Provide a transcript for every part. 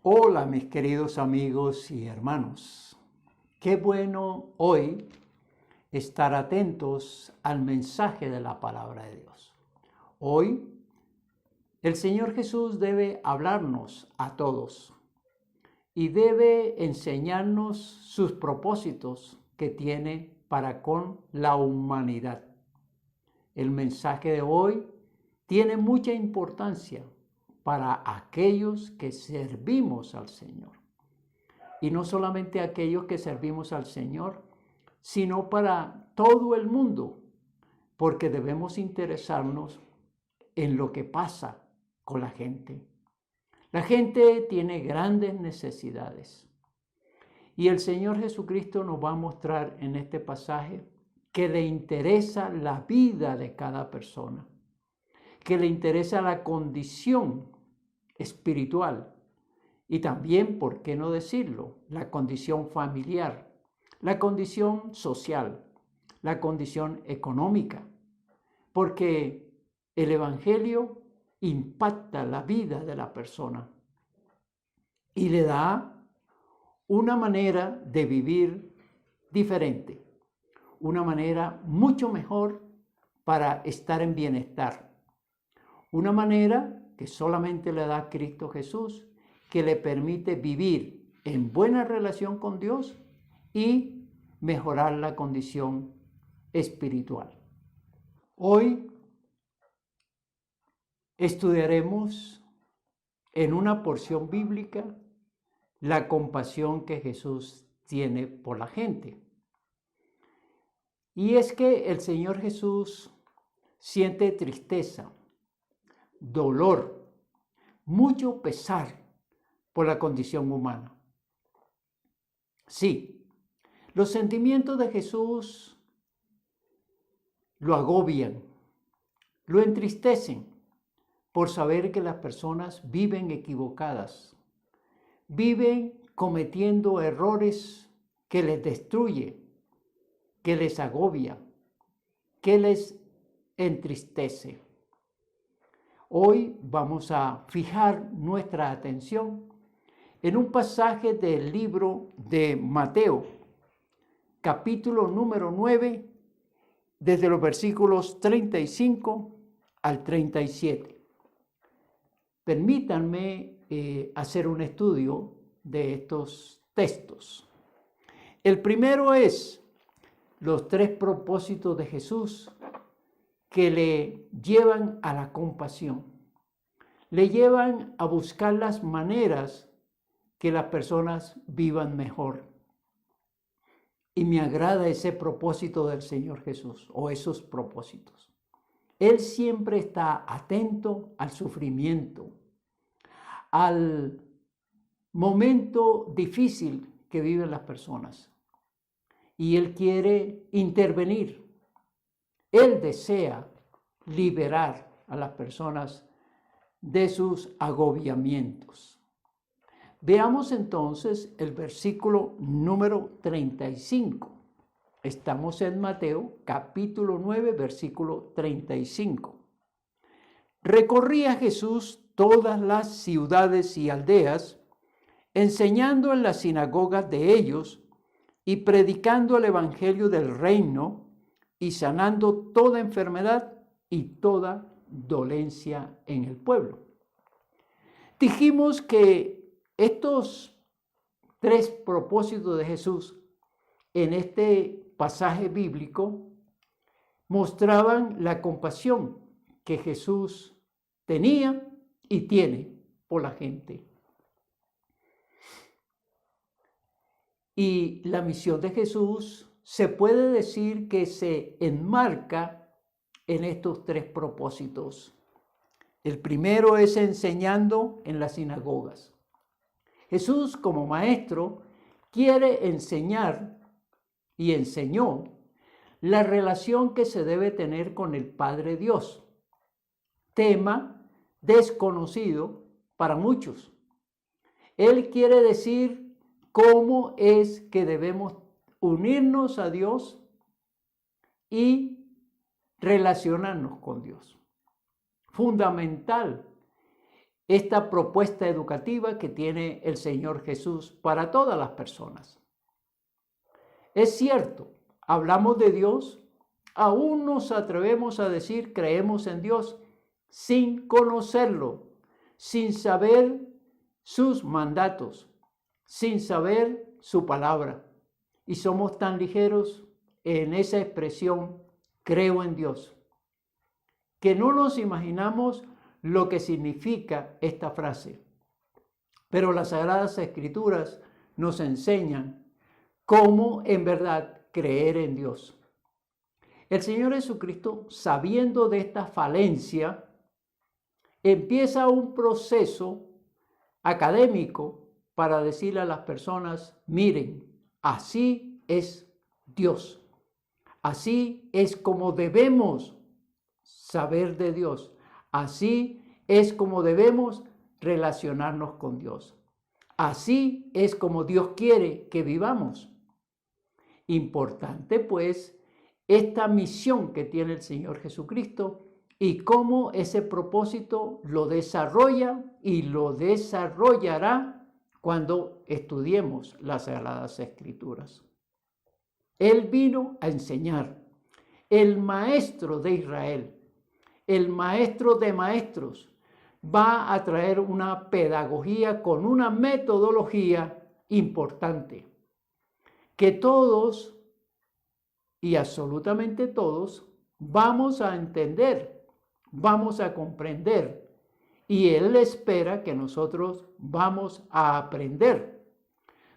Hola mis queridos amigos y hermanos. Qué bueno hoy estar atentos al mensaje de la palabra de Dios. Hoy el Señor Jesús debe hablarnos a todos y debe enseñarnos sus propósitos que tiene para con la humanidad. El mensaje de hoy tiene mucha importancia para aquellos que servimos al Señor. Y no solamente aquellos que servimos al Señor, sino para todo el mundo, porque debemos interesarnos en lo que pasa con la gente. La gente tiene grandes necesidades. Y el Señor Jesucristo nos va a mostrar en este pasaje que le interesa la vida de cada persona, que le interesa la condición espiritual y también, ¿por qué no decirlo?, la condición familiar, la condición social, la condición económica, porque el Evangelio impacta la vida de la persona y le da una manera de vivir diferente, una manera mucho mejor para estar en bienestar, una manera que solamente le da Cristo Jesús, que le permite vivir en buena relación con Dios y mejorar la condición espiritual. Hoy estudiaremos en una porción bíblica la compasión que Jesús tiene por la gente. Y es que el Señor Jesús siente tristeza, dolor, mucho pesar por la condición humana. Sí, los sentimientos de Jesús lo agobian, lo entristecen por saber que las personas viven equivocadas, viven cometiendo errores que les destruye, que les agobia, que les entristece. Hoy vamos a fijar nuestra atención en un pasaje del libro de Mateo, capítulo número 9, desde los versículos 35 al 37. Permítanme hacer un estudio de estos textos. El primero es los 3 propósitos de Jesús que le llevan a la compasión, le llevan a buscar las maneras que las personas vivan mejor. Y me agrada ese propósito del Señor Jesús, o esos propósitos. Él siempre está atento al sufrimiento, al momento difícil que viven las personas. Y Él quiere intervenir. Él desea liberar a las personas de sus agobiamientos. Veamos entonces el versículo número 35. Estamos en Mateo, capítulo 9, versículo 35. Recorría Jesús todas las ciudades y aldeas, enseñando en las sinagogas de ellos y predicando el evangelio del reino y sanando toda enfermedad y toda dolencia en el pueblo. Dijimos que estos 3 propósitos de Jesús en este pasaje bíblico mostraban la compasión que Jesús tenía y tiene por la gente. Y la misión de Jesús se puede decir que se enmarca en estos 3 propósitos. El primero es enseñando en las sinagogas. Jesús, como maestro, quiere enseñar y enseñó la relación que se debe tener con el Padre Dios, tema desconocido para muchos. Él quiere decir cómo es que debemos unirnos a Dios y relacionarnos con Dios. Fundamental esta propuesta educativa que tiene el Señor Jesús para todas las personas. Es cierto, hablamos de Dios, aún nos atrevemos a decir creemos en Dios sin conocerlo, sin saber sus mandatos, sin saber su palabra. Y somos tan ligeros en esa expresión, creo en Dios, que no nos imaginamos lo que significa esta frase. Pero las Sagradas Escrituras nos enseñan cómo en verdad creer en Dios. El Señor Jesucristo, sabiendo de esta falencia, empieza un proceso académico para decirle a las personas, miren, así es Dios. Así es como debemos saber de Dios. Así es como debemos relacionarnos con Dios. Así es como Dios quiere que vivamos. Importante, pues, esta misión que tiene el Señor Jesucristo y cómo ese propósito lo desarrolla y lo desarrollará cuando estudiemos las Sagradas Escrituras. Él vino a enseñar, el maestro de Israel, el maestro de maestros, va a traer una pedagogía con una metodología importante, que todos y absolutamente todos vamos a entender, vamos a comprender, y Él espera que nosotros vamos a aprender.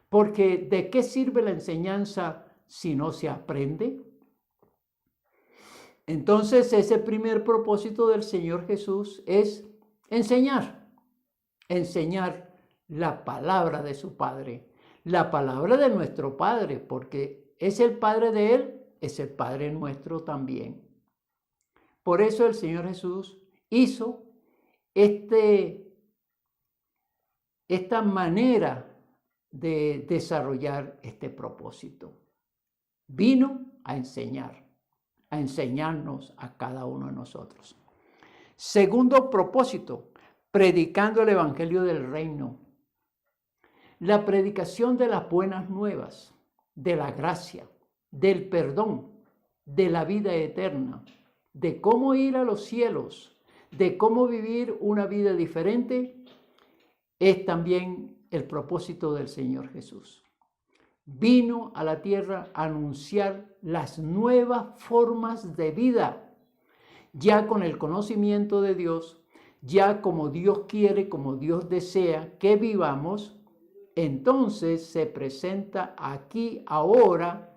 Porque ¿de qué sirve la enseñanza si no se aprende? Entonces, ese primer propósito del Señor Jesús es enseñar la palabra de su Padre, la palabra de nuestro Padre, porque es el Padre de Él, es el Padre nuestro también. Por eso el Señor Jesús hizo esta manera de desarrollar este propósito. Vino a enseñarnos a cada uno de nosotros. Segundo propósito, predicando el Evangelio del Reino. La predicación de las buenas nuevas, de la gracia, del perdón, de la vida eterna, de cómo ir a los cielos, de cómo vivir una vida diferente, es también el propósito del Señor Jesús. Vino a la tierra a anunciar las nuevas formas de vida, ya con el conocimiento de Dios, ya como Dios quiere, como Dios desea que vivamos. Entonces se presenta aquí ahora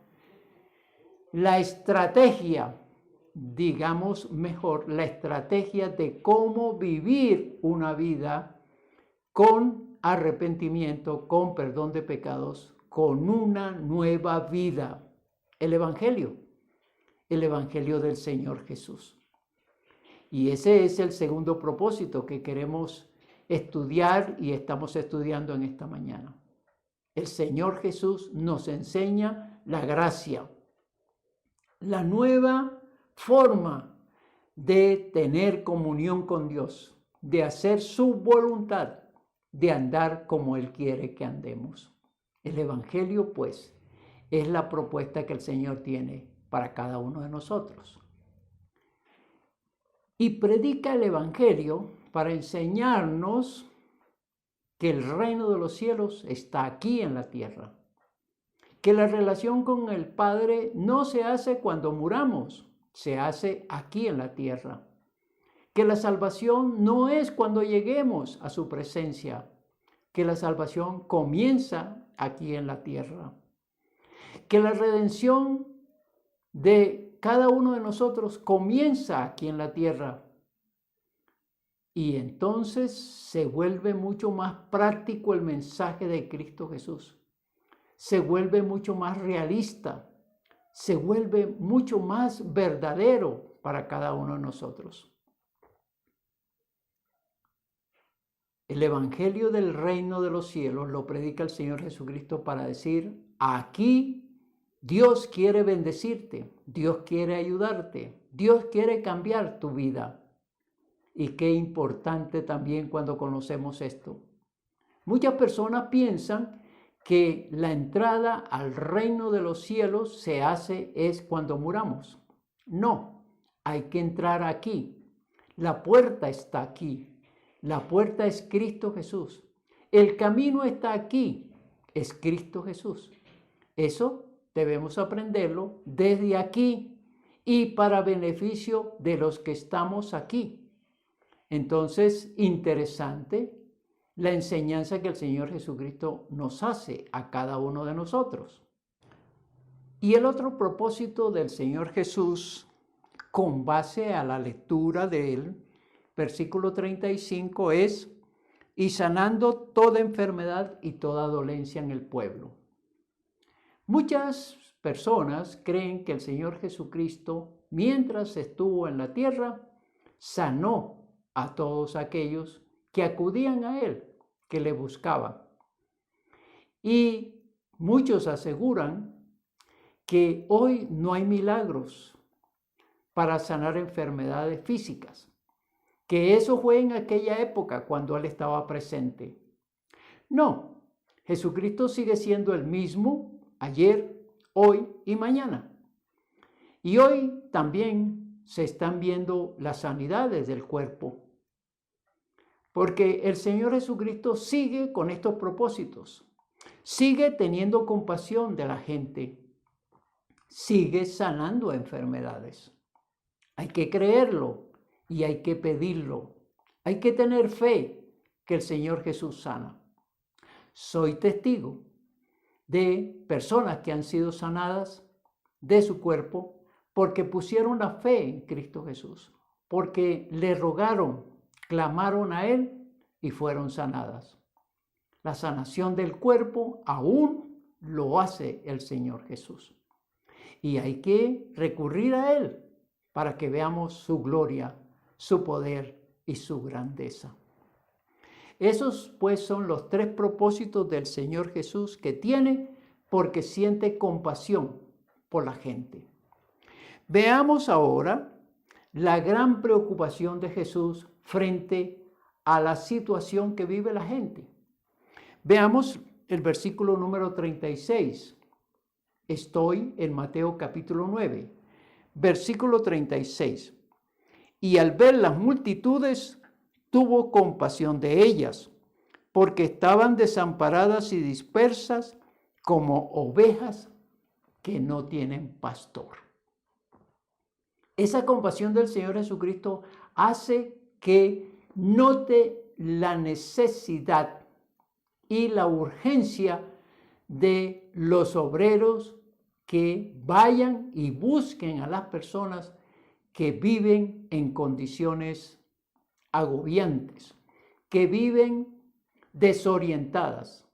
la estrategia, digamos mejor, la estrategia de cómo vivir una vida con arrepentimiento, con perdón de pecados, con una nueva vida. El Evangelio del Señor Jesús. Y ese es el segundo propósito que queremos estudiar y estamos estudiando en esta mañana. El Señor Jesús nos enseña la gracia, la nueva forma de tener comunión con Dios, de hacer su voluntad, de andar como Él quiere que andemos. El Evangelio, pues, es la propuesta que el Señor tiene para cada uno de nosotros. Y predica el Evangelio para enseñarnos que el reino de los cielos está aquí en la tierra, que la relación con el Padre no se hace cuando muramos, se hace aquí en la tierra, que la salvación no es cuando lleguemos a su presencia, que la salvación comienza aquí en la tierra, que la redención de cada uno de nosotros comienza aquí en la tierra. Y entonces se vuelve mucho más práctico el mensaje de Cristo Jesús. Se vuelve mucho más realista. Se vuelve mucho más verdadero para cada uno de nosotros. El Evangelio del Reino de los Cielos lo predica el Señor Jesucristo para decir, aquí Dios quiere bendecirte, Dios quiere ayudarte, Dios quiere cambiar tu vida. Y qué importante también cuando conocemos esto. Muchas personas piensan que la entrada al reino de los cielos se hace es cuando muramos. No, hay que entrar aquí. La puerta está aquí. La puerta es Cristo Jesús. El camino está aquí. Es Cristo Jesús. Eso debemos aprenderlo desde aquí y para beneficio de los que estamos aquí. Entonces, interesante la enseñanza que el Señor Jesucristo nos hace a cada uno de nosotros. Y el otro propósito del Señor Jesús, con base a la lectura del versículo 35, es: y sanando toda enfermedad y toda dolencia en el pueblo. Muchas personas creen que el Señor Jesucristo, mientras estuvo en la tierra, sanó a todos aquellos que acudían a Él, que le buscaban. Y muchos aseguran que hoy no hay milagros para sanar enfermedades físicas, que eso fue en aquella época cuando Él estaba presente. No, Jesucristo sigue siendo el mismo ayer, hoy y mañana. Y hoy también se están viendo las sanidades del cuerpo, porque el Señor Jesucristo sigue con estos propósitos, sigue teniendo compasión de la gente, sigue sanando enfermedades. Hay que creerlo y hay que pedirlo. Hay que tener fe que el Señor Jesús sana. Soy testigo de personas que han sido sanadas de su cuerpo porque pusieron la fe en Cristo Jesús, porque le rogaron, clamaron a Él y fueron sanadas. La sanación del cuerpo aún lo hace el Señor Jesús. Y hay que recurrir a Él para que veamos su gloria, su poder y su grandeza. Esos pues son los tres propósitos del Señor Jesús que tiene porque siente compasión por la gente. Veamos ahora la gran preocupación de Jesús frente a la situación que vive la gente. Veamos el versículo número 36. Estoy en Mateo capítulo 9, versículo 36. Y al ver las multitudes, tuvo compasión de ellas, porque estaban desamparadas y dispersas como ovejas que no tienen pastor. Esa compasión del Señor Jesucristo hace que note la necesidad y la urgencia de los obreros que vayan y busquen a las personas que viven en condiciones agobiantes, que viven desorientadas,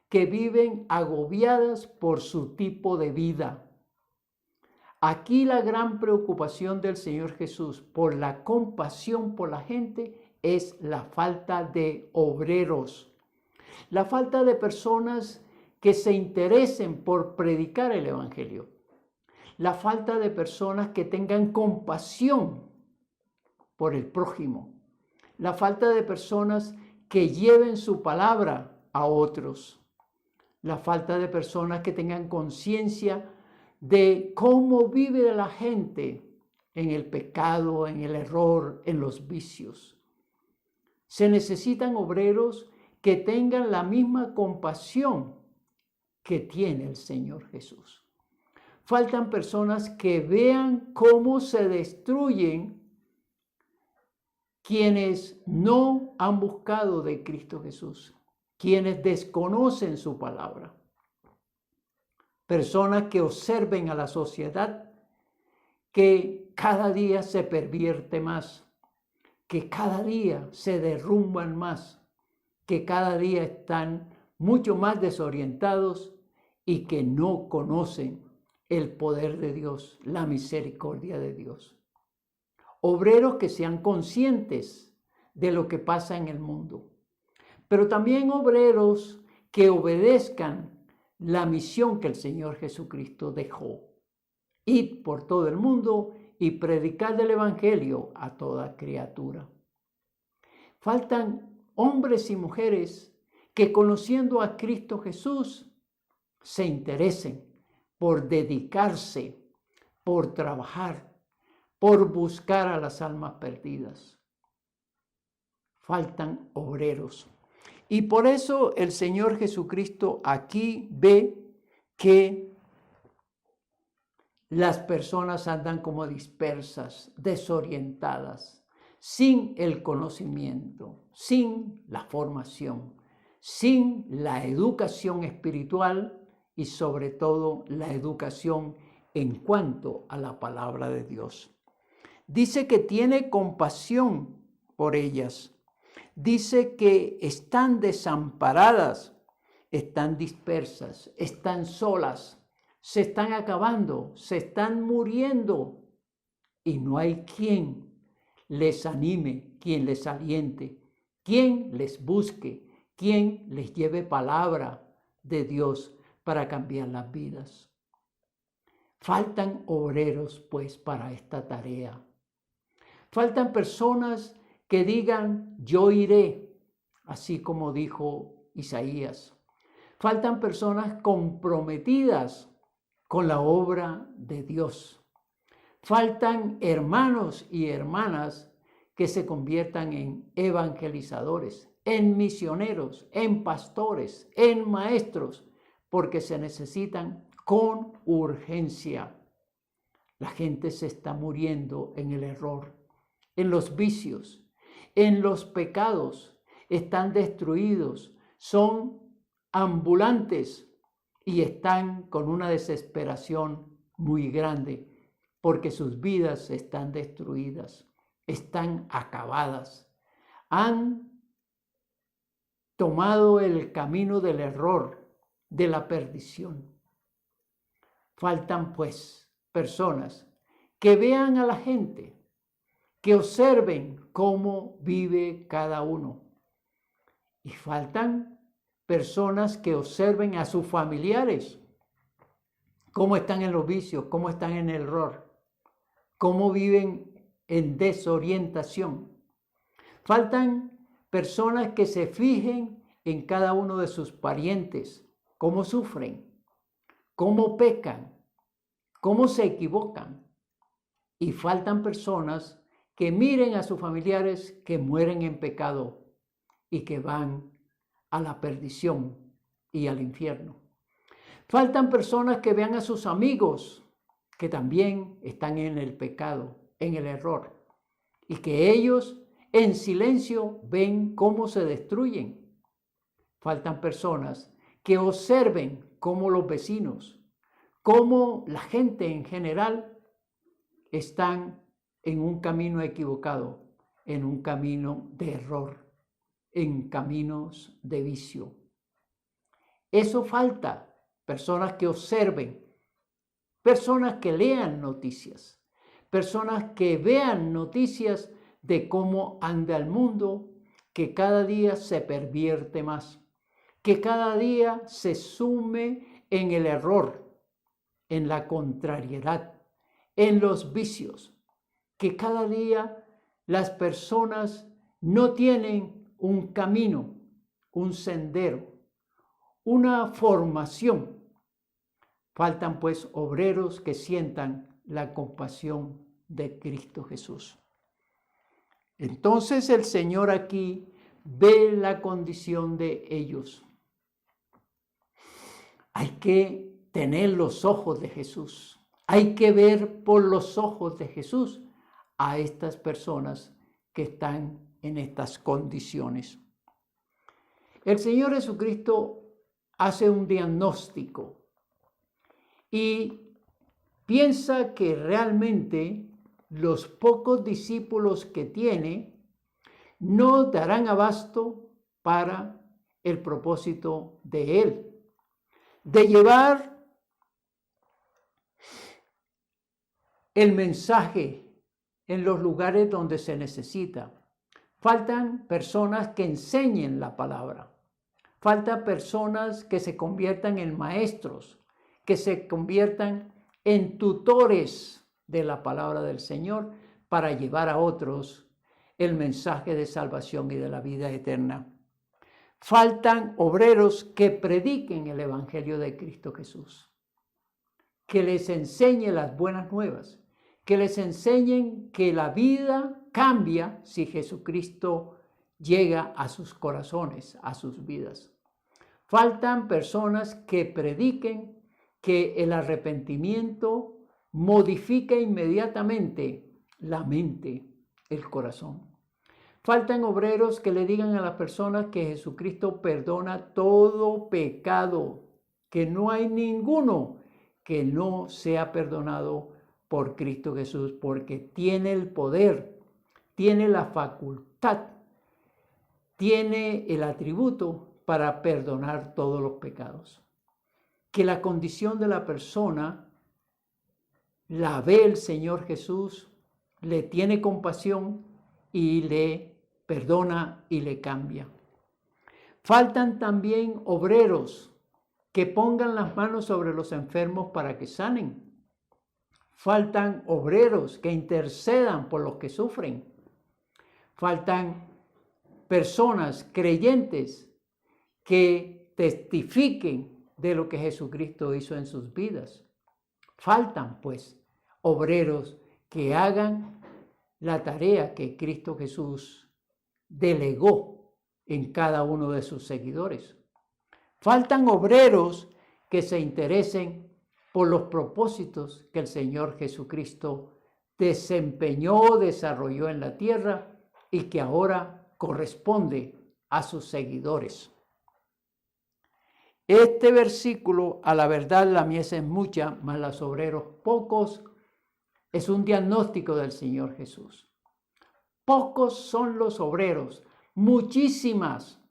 que viven agobiadas por su tipo de vida. Aquí la gran preocupación del Señor Jesús por la compasión por la gente es la falta de obreros, la falta de personas que se interesen por predicar el Evangelio, la falta de personas que tengan compasión por el prójimo, la falta de personas que lleven su palabra a otros, la falta de personas que tengan conciencia de cómo vive la gente en el pecado, en el error, en los vicios. Se necesitan obreros que tengan la misma compasión que tiene el Señor Jesús. Faltan personas que vean cómo se destruyen quienes no han buscado de Cristo Jesús, quienes desconocen su palabra. Personas que observen a la sociedad que cada día se pervierte más, que cada día se derrumban más, que cada día están mucho más desorientados y que no conocen el poder de Dios, la misericordia de Dios. Obreros que sean conscientes de lo que pasa en el mundo, pero también obreros que obedezcan la misión que el Señor Jesucristo dejó: ir por todo el mundo y predicar el Evangelio a toda criatura. Faltan hombres y mujeres que conociendo a Cristo Jesús se interesen por dedicarse, por trabajar, por buscar a las almas perdidas. Faltan obreros. Y por eso el Señor Jesucristo aquí ve que las personas andan como dispersas, desorientadas, sin el conocimiento, sin la formación, sin la educación espiritual y sobre todo la educación en cuanto a la palabra de Dios. Dice que tiene compasión por ellas. Dice que están desamparadas, están dispersas, están solas, se están acabando, se están muriendo y no hay quien les anime, quien les aliente, quien les busque, quien les lleve palabra de Dios para cambiar las vidas. Faltan obreros, pues, para esta tarea. Faltan personas que digan, yo iré, así como dijo Isaías. Faltan personas comprometidas con la obra de Dios. Faltan hermanos y hermanas que se conviertan en evangelizadores, en misioneros, en pastores, en maestros, porque se necesitan con urgencia. La gente se está muriendo en el error, en los vicios, en los pecados, están destruidos, son ambulantes y están con una desesperación muy grande porque sus vidas están destruidas, están acabadas, han tomado el camino del error, de la perdición. Faltan pues personas que vean a la gente, que observen cómo vive cada uno. Y faltan personas que observen a sus familiares, cómo están en los vicios, cómo están en el error, cómo viven en desorientación. Faltan personas que se fijen en cada uno de sus parientes, cómo sufren, cómo pecan, cómo se equivocan. Y faltan personas que miren a sus familiares que mueren en pecado y que van a la perdición y al infierno. Faltan personas que vean a sus amigos que también están en el pecado, en el error, y que ellos en silencio ven cómo se destruyen. Faltan personas que observen cómo los vecinos, cómo la gente en general están en un camino equivocado, en un camino de error, en caminos de vicio. Eso falta, personas que observen, personas que lean noticias, personas que vean noticias de cómo anda el mundo, que cada día se pervierte más, que cada día se sume en el error, en la contrariedad, en los vicios, que cada día las personas no tienen un camino, un sendero, una formación. Faltan pues obreros que sientan la compasión de Cristo Jesús. Entonces el Señor aquí ve la condición de ellos. Hay que tener los ojos de Jesús. Hay que ver por los ojos de Jesús a estas personas que están en estas condiciones. El Señor Jesucristo hace un diagnóstico y piensa que realmente los pocos discípulos que tiene no darán abasto para el propósito de Él, de llevar el mensaje en los lugares donde se necesita. Faltan personas que enseñen la palabra. Faltan personas que se conviertan en maestros, que se conviertan en tutores de la palabra del Señor para llevar a otros el mensaje de salvación y de la vida eterna. Faltan obreros que prediquen el evangelio de Cristo Jesús, que les enseñen las buenas nuevas, que les enseñen que la vida cambia si Jesucristo llega a sus corazones, a sus vidas. Faltan personas que prediquen que el arrepentimiento modifica inmediatamente la mente, el corazón. Faltan obreros que le digan a las personas que Jesucristo perdona todo pecado, que no hay ninguno que no sea perdonado por Cristo Jesús, porque tiene el poder, tiene la facultad, tiene el atributo para perdonar todos los pecados. Que la condición de la persona la ve el Señor Jesús, le tiene compasión y le perdona y le cambia. Faltan también obreros que pongan las manos sobre los enfermos para que sanen. Faltan obreros que intercedan por los que sufren. Faltan personas creyentes que testifiquen de lo que Jesucristo hizo en sus vidas. Faltan, pues, obreros que hagan la tarea que Cristo Jesús delegó en cada uno de sus seguidores. Faltan obreros que se interesen por los propósitos que el Señor Jesucristo desempeñó, desarrolló en la tierra y que ahora corresponde a sus seguidores. Este versículo, a la verdad la mies es mucha, mas los obreros pocos, es un diagnóstico del Señor Jesús. Pocos son los obreros, muchísimas,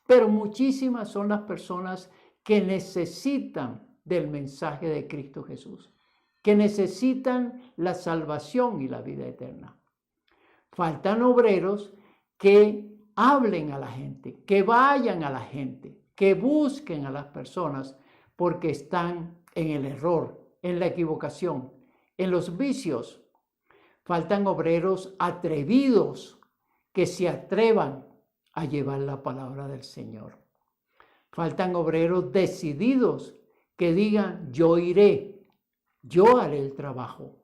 pero muchísimas son las personas que necesitan del mensaje de Cristo Jesús, que necesitan la salvación y la vida eterna. Faltan obreros que hablen a la gente, que vayan a la gente, que busquen a las personas porque están en el error, en la equivocación, en los vicios. Faltan obreros atrevidos que se atrevan a llevar la palabra del Señor. Faltan obreros decididos que digan, yo iré, yo haré el trabajo.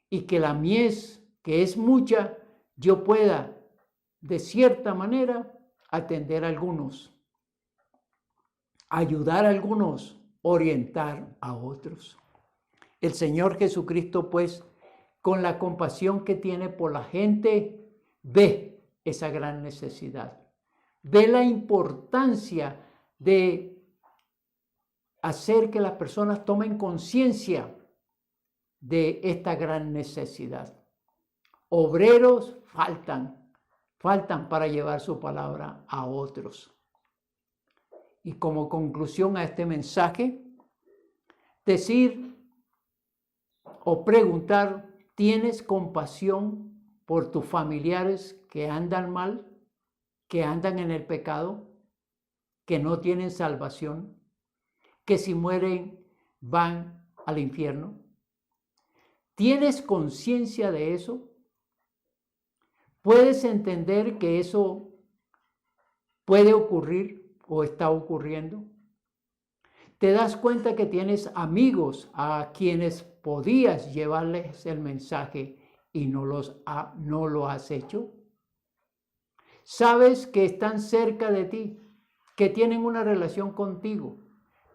Y que la mies, que es mucha, yo pueda, de cierta manera, atender a algunos, ayudar a algunos, orientar a otros. El Señor Jesucristo, pues, con la compasión que tiene por la gente, ve esa gran necesidad. Ve la importancia de hacer que las personas tomen conciencia de esta gran necesidad. Obreros faltan para llevar su palabra a otros. Y como conclusión a este mensaje, decir o preguntar, ¿tienes compasión por tus familiares que andan mal, que andan en el pecado, que no tienen salvación, que si mueren van al infierno? ¿Tienes conciencia de eso? ¿Puedes entender que eso puede ocurrir o está ocurriendo? ¿Te das cuenta que tienes amigos a quienes podías llevarles el mensaje y no lo has hecho? ¿Sabes que están cerca de ti, que tienen una relación contigo,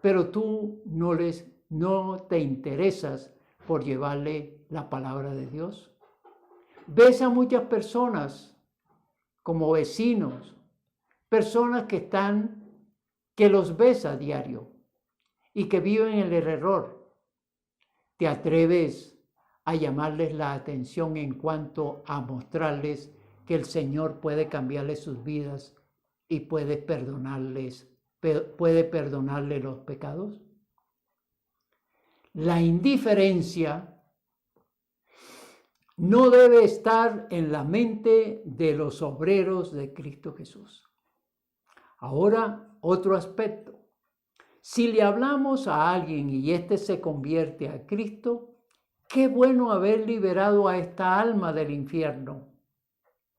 pero tú no te interesas por llevarle la palabra de Dios? Ves a muchas personas como vecinos, personas que los ves a diario y que viven en el error. ¿Te atreves a llamarles la atención en cuanto a mostrarles que el Señor puede cambiarles sus vidas y puede perdonarles los pecados? La indiferencia no debe estar en la mente de los obreros de Cristo Jesús. Ahora, otro aspecto. Si le hablamos a alguien y éste se convierte a Cristo, qué bueno haber liberado a esta alma del infierno.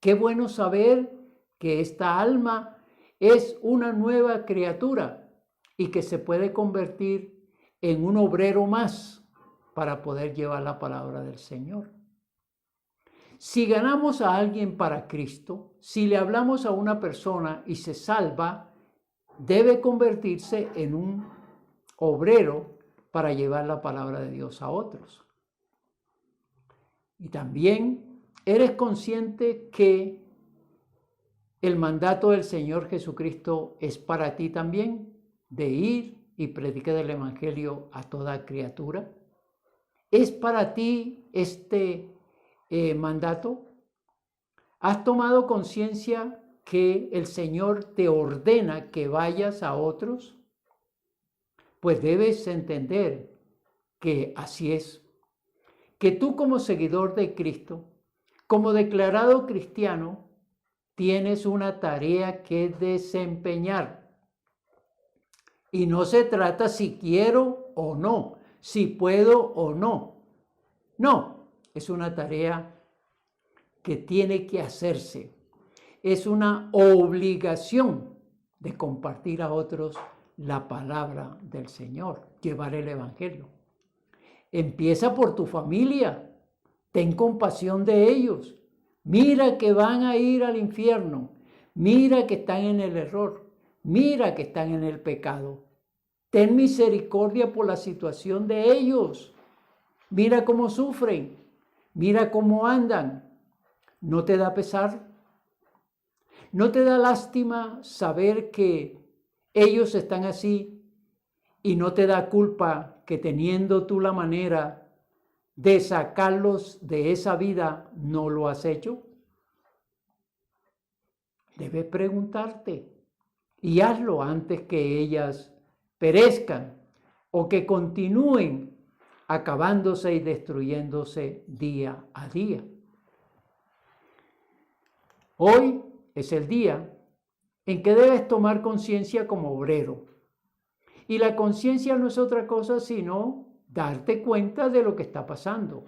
Qué bueno saber que esta alma es una nueva criatura y que se puede convertir en un obrero más para poder llevar la palabra del Señor. Si ganamos a alguien para Cristo, si le hablamos a una persona y se salva, debe convertirse en un obrero para llevar la palabra de Dios a otros. Y también eres consciente que el mandato del Señor Jesucristo es para ti también, de ir y predicar el Evangelio a toda criatura. ¿Es para ti este mandato? ¿Has tomado conciencia que el Señor te ordena que vayas a otros? Pues debes entender que así es, que tú como seguidor de Cristo, como declarado cristiano, tienes una tarea que desempeñar. Y no se trata si quiero o no, si puedo o no. No, es una tarea que tiene que hacerse. Es una obligación de compartir a otros la palabra del Señor, llevar el Evangelio. Empieza por tu familia, ten compasión de ellos. Mira que van a ir al infierno, mira que están en el error, mira que están en el pecado. Ten misericordia por la situación de ellos. Mira cómo sufren, mira cómo andan. ¿No te da pesar? ¿No te da lástima saber que ellos están así y no te da culpa que teniendo tú la manera de sacarlos de esa vida no lo has hecho? Debes preguntarte y hazlo antes que ellas perezcan o que continúen acabándose y destruyéndose día a día. Hoy es el día en que debes tomar conciencia como obrero. Y la conciencia no es otra cosa sino darte cuenta de lo que está pasando,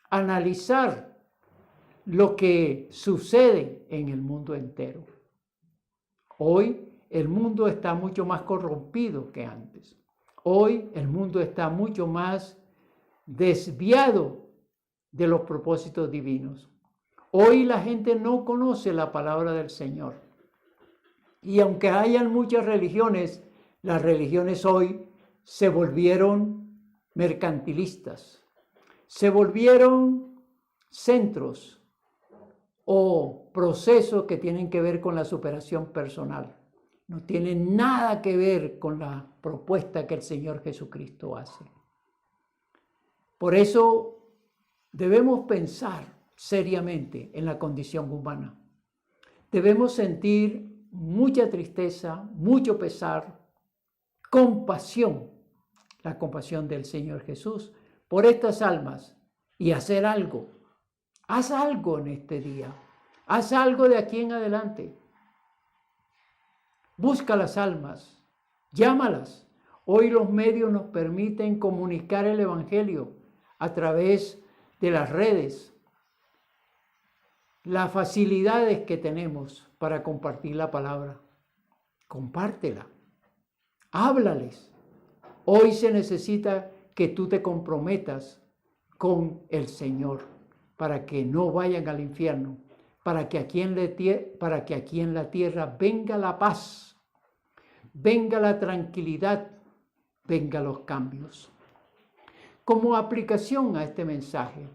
analizar lo que sucede en el mundo entero. Hoy el mundo está mucho más corrompido que antes. Hoy el mundo está mucho más desviado de los propósitos divinos. Hoy la gente no conoce la palabra del Señor. Y aunque hayan muchas religiones, las religiones hoy se volvieron mercantilistas, se volvieron centros o procesos que tienen que ver con la superación personal. No tienen nada que ver con la propuesta que el Señor Jesucristo hace. Por eso debemos pensar seriamente en la condición humana. Debemos sentir mucha tristeza, mucho pesar, compasión, la compasión del Señor Jesús por estas almas y hacer algo. Haz algo en este día. Haz algo de aquí en adelante. Busca las almas, llámalas. Hoy los medios nos permiten comunicar el Evangelio a través de las redes. Las facilidades que tenemos para compartir la palabra. Compártela. Háblales. Hoy se necesita que tú te comprometas con el Señor para que no vayan al infierno, para que aquí en la tierra venga la paz, venga la tranquilidad, venga los cambios. Como aplicación a este mensaje,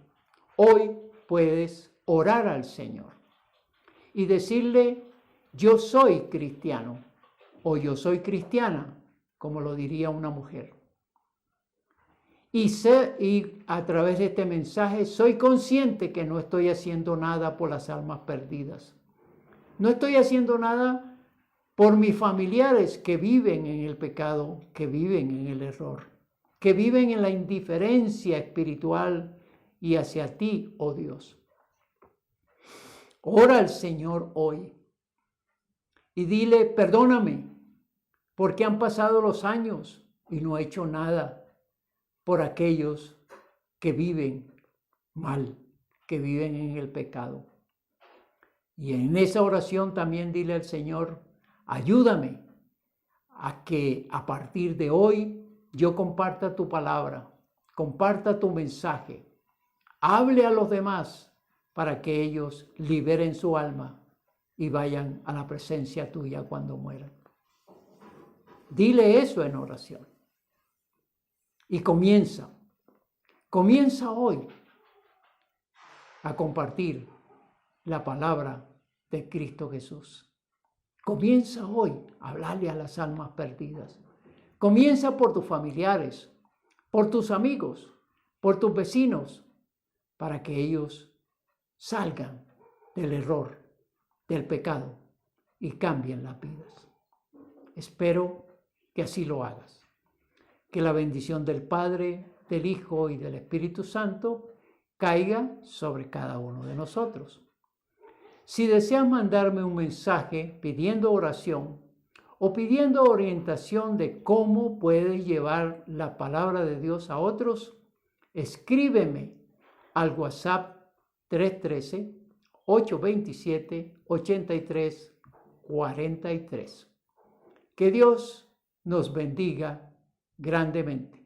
hoy puedes orar al Señor y decirle: yo soy cristiano o yo soy cristiana, como lo diría una mujer. Y a través de este mensaje soy consciente que no estoy haciendo nada por las almas perdidas. No estoy haciendo nada por mis familiares que viven en el pecado, que viven en el error, que viven en la indiferencia espiritual y hacia ti, oh Dios. Ora al Señor hoy y dile: perdóname, porque han pasado los años y no he hecho nada por aquellos que viven mal, que viven en el pecado. Y en esa oración también dile al Señor, ayúdame a que a partir de hoy yo comparta tu palabra, comparta tu mensaje, hable a los demás para que ellos liberen su alma y vayan a la presencia tuya cuando mueran. Dile eso en oración. Y comienza hoy a compartir la palabra de Cristo Jesús. Comienza hoy a hablarle a las almas perdidas. Comienza por tus familiares, por tus amigos, por tus vecinos, para que ellos salgan del error, del pecado y cambien las vidas. Espero que así lo hagas. Que la bendición del Padre, del Hijo y del Espíritu Santo caiga sobre cada uno de nosotros. Si deseas mandarme un mensaje pidiendo oración o pidiendo orientación de cómo puedes llevar la palabra de Dios a otros, escríbeme al WhatsApp 313-827-8343. Que Dios nos bendiga grandemente.